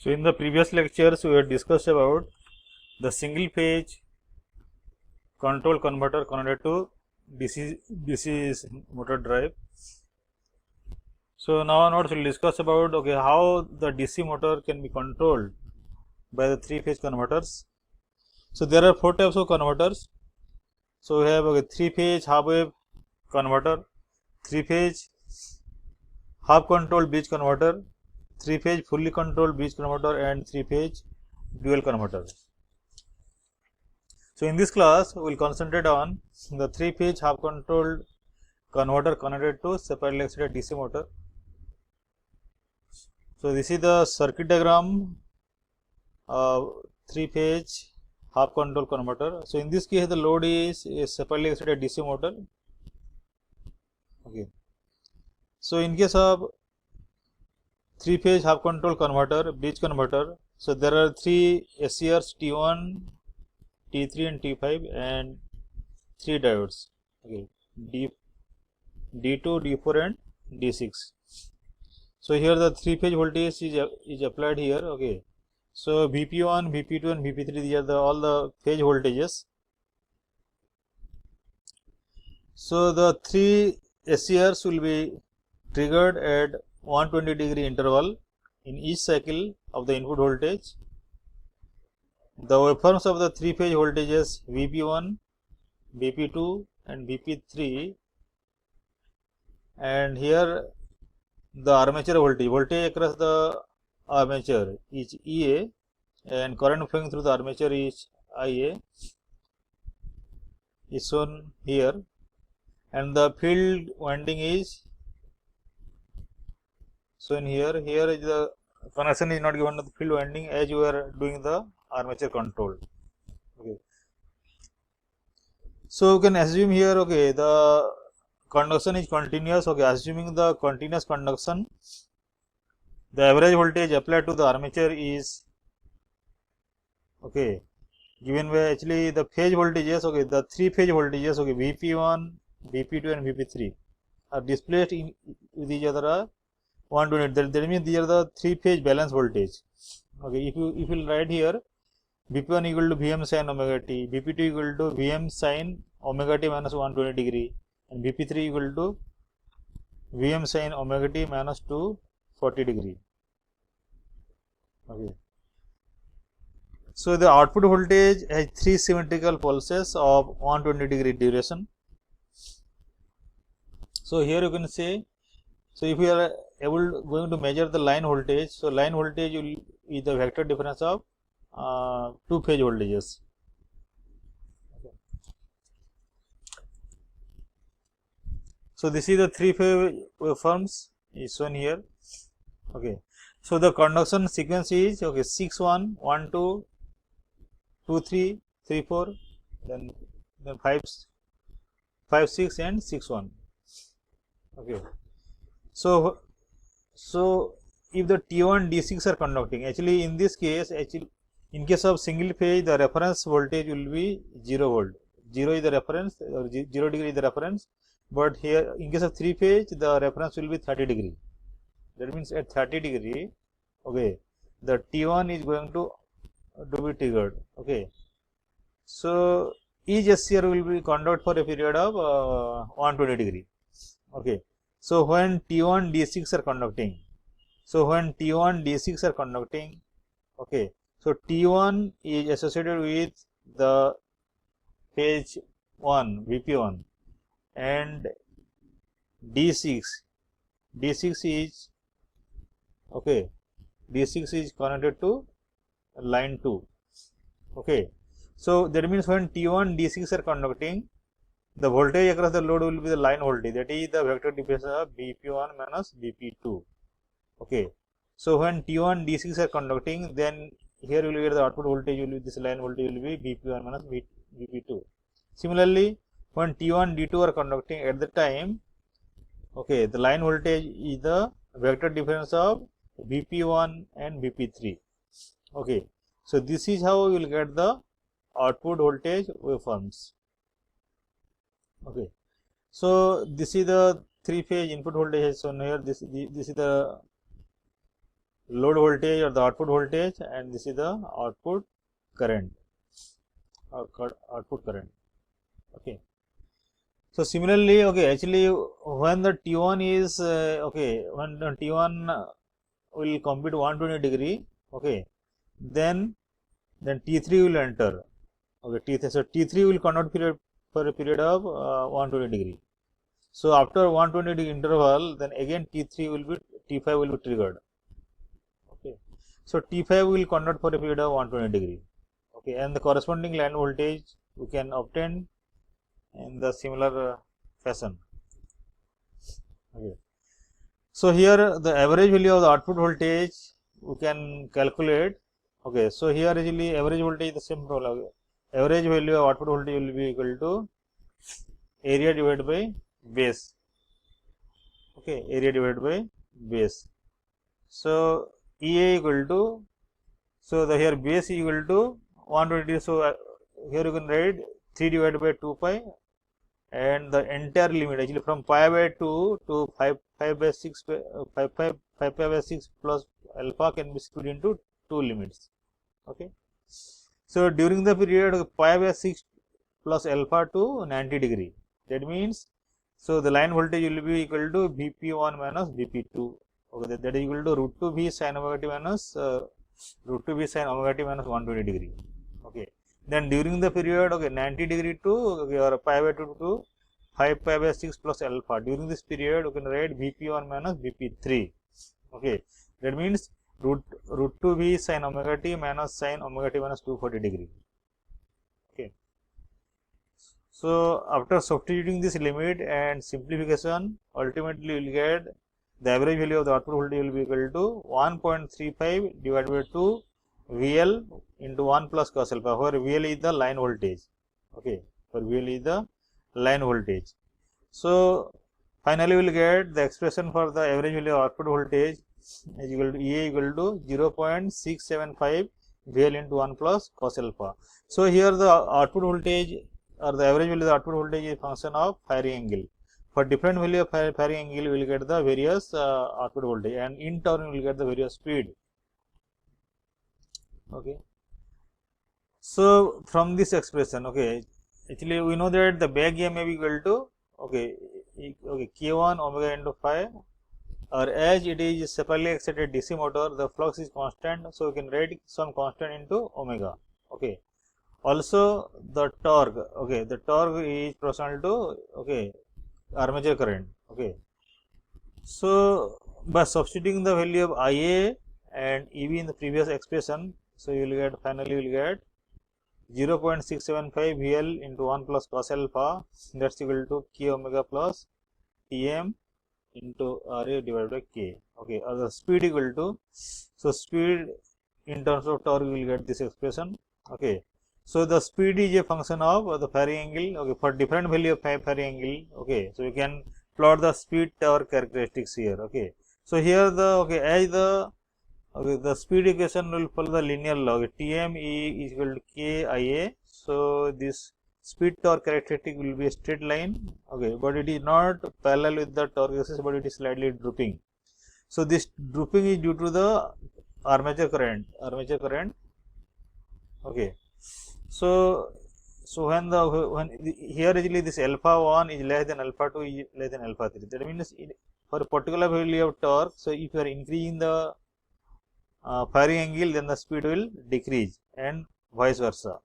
So, in the previous lectures, we had discussed about the single phase control converter connected to DC motor drive. So, now onwards we will discuss about how the DC motor can be controlled by the 3-phase converters. So, there are 4 types of converters. So, we have 3-phase half wave converter, 3-phase half controlled bridge converter, 3-phase fully controlled bridge converter, and 3-phase dual converter. So, in this class we will concentrate on the 3-phase half controlled converter connected to separately excited DC motor. So, this is the circuit diagram of 3-phase half control converter. So, in this case the load is a separately excited DC motor. Okay. So, in case of 3-phase half control converter, bridge converter, so there are 3 SCRs T1, T3 and T5 and 3 diodes, okay, D2, D4 and D6. So, here the 3-phase voltage is applied here, okay. So, VP1, VP2 and VP3, these are all the phase voltages. So, the 3 SCRs will be triggered at 120 degree interval in each cycle of the input voltage. The waveforms of the 3-phase voltages VP1, VP2 and VP3, and here the armature voltage across the armature is EA and current flowing through the armature is IA, is shown here, and the field winding is shown here. Here is the connection is not given to the field winding as you are doing the armature control. Okay. So, you can assume here, okay, the conduction is continuous. Okay, assuming the continuous conduction, the average voltage applied to the armature is, okay, given by actually the phase voltages, okay, the 3 phase voltages, okay, VP1, VP2 and VP3 are displaced in with each other are 120. That means these are the 3 phase balance voltage. Okay, if you write here VP1 equal to Vm sin omega t, VP2 equal to Vm sin omega t minus 120 degree, and VP3 equal to Vm sin omega t minus 240 degree. Okay. So, the output voltage has 3 symmetrical pulses of 120 degree duration. So, here you can say, so if we are going to measure the line voltage, so line voltage will be the vector difference of 2 phase voltages. Okay. So, this is the 3 phase waveforms is shown here. Okay. So, the conduction sequence is, okay, 6 1 1 2 2 3 3 4, then 5 6 and 6 1. Okay. So if the T1 D6 are conducting, actually in this case, in case of single phase, the reference voltage will be 0 volt. 0 is the reference, or 0 degree is the reference, but here in case of 3 phase, the reference will be 30 degree. That means at 30 degree, okay, the T1 is going to be triggered. Okay. So each SCR will be conduct for a period of 120 degree. Okay. So when T1 D6 are conducting, okay, so T1 is associated with the phase 1 VP1 and D6 is, okay, D6 is connected to line 2. Okay. So that means when T1 D6 are conducting, the voltage across the load will be the line voltage, that is the vector difference of BP1 minus BP2. Okay. So when T1 D6 are conducting, then here you will get the output voltage will be, this line voltage will be BP1 minus BP2. Similarly, when T1 D2 are conducting, at the time, okay, the line voltage is the vector difference of BP1 and BP3. Okay. So this is how you will get the output voltage waveforms. Okay. So this is the 3-phase input voltage shown here. This is the load voltage or the output voltage, and this is the output current or output current. Okay. So similarly, okay, actually when the T1 is okay, when the T1 will compute 120 degree, okay, then T3 will enter. Okay, T3, so T3 will convert period for a period of 120 degree. So after 120 degree interval, then again T3 will be T5 will be triggered. Okay, so T5 will convert for a period of 120 degree. Okay, and the corresponding line voltage we can obtain in the similar fashion. Okay, so here the average value of the output voltage we can calculate. Okay, so here actually average voltage is the same problem. Average value of output voltage will be equal to area divided by base. Okay, area divided by base. So EA equal to, so the here base is equal to 120. So here you can write 3 divided by 2 pi, and the entire limit actually from pi by 2 to 5 by 6 5 pi by 6 plus alpha can be split into 2 limits. Okay, so during the period pi by 6 plus alpha to 90 degree, that means so the line voltage will be equal to Vp1 minus Vp2. Okay, that is equal to root 2 V sin omega t minus root 2 V sin omega t minus 120 degree. Okay, then during the period, okay, 90 degree to okay, or pi by 2 to 5 pi by 6 plus alpha, during this period you can write Vp1 minus Vp3. Okay, that means root 2 V sin omega t minus sin omega t minus 240 degree. Okay, so after substituting this limit and simplification, ultimately you will get the average value of the output voltage will be equal to 1.35 divided by 2 VL into 1 plus cos alpha, where VL is the line voltage. Okay, where VL is the line voltage. So finally we will get the expression for the average value of output voltage is equal to EA equal to 0.675 VL into 1 plus cos alpha. So here the output voltage or the average value of the output voltage is a function of firing angle. For different value of firing angle, we will get the various output voltage, and in turn we will get the various speed. Okay, so from this expression, okay, actually we know that the back EMF equal to okay K1 omega into phi, or as it is separately excited DC motor, the flux is constant, so we can write some constant into omega. Okay, also the torque, okay, the torque is proportional to okay armature current. Okay, so by substituting the value of IA and EV in the previous expression, so you will get finally you will get 0.675 VL into 1 plus cos alpha, that's equal to K omega plus Tm into RA divided by K. Okay, or the speed equal to, so speed in terms of torque you will get this expression. Okay, so the speed is a function of the firing angle. Okay, for different value of firing angle. Okay, so you can plot the speed torque characteristics here. Okay, so here the okay as the okay the speed equation will follow the linear law. Okay, Tm is equal to Kia. So this speed torque characteristic will be a straight line. Okay, but it is not parallel with the torque axis, but it is slightly drooping. So this drooping is due to the armature current. Okay, so when here actually this alpha 1 is less than alpha 2 is less than alpha 3, that means for a particular value of torque, so if you are increasing the firing angle, then the speed will decrease and vice versa.